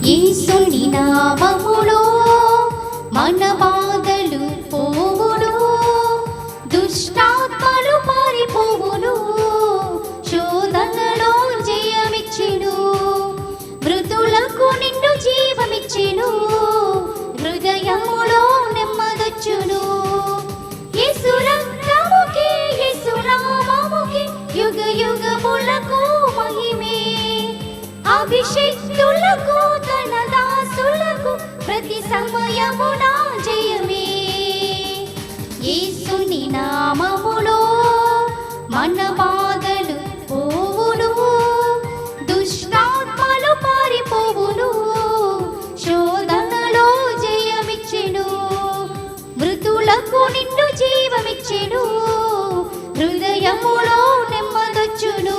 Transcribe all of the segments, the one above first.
యేసుని నామములో మన బాధలు పోవును, దుష్టాత్మలు పారిపోవును, శోధనలో జయమిచ్చెను, మృతులకు నిన్ను జీవమిచ్చెను, హృదయములో నెమ్మదొచ్చును. యేసు రక్తముకి యేసు నామముకి యుగ యుగములకు మహిమే, అభిషేక్తులకు తన దాసులకు ప్రతి సమయమున జయమే. యేసుని నామములో మన బాధలు పోవును, దుష్టాత్మలు పారిపోవును, శోధనలో జయమిచ్చెను, మృతులకు నిన్ను జీవమిచ్చెను, హృదయములో నెమ్మదొచ్చును.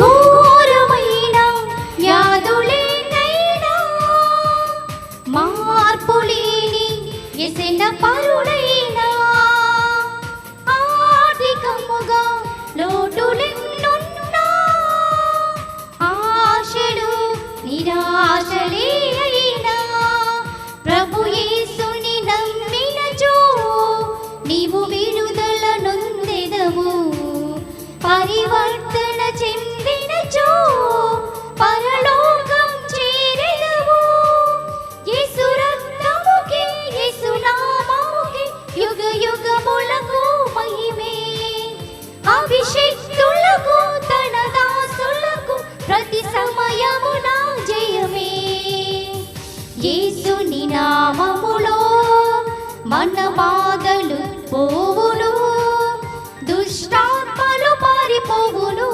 ఘోరమైన వ్యాధులేనైనా మార్పులేని వ్యసన పరుడైనా, ఆర్థికముగా లోటులెన్నున్నా, ఆశలు నిరాశలే అయినా, ప్రభు యేసుని నమ్మినచో నీవు విడుదల నొందెదవు, పరివర్తన చెందినచో పరలోకం చేరెదవు. యేసు రక్తముకి యేసు నామముకి యుగ యుగములకు మహిమే, అభిషేక్తులకు తన దాసులకు ప్రతి సమయమున జయమే. యేసుని నామములో మన బాధలు పోవును, దుష్టాత్మలు పారిపోవును,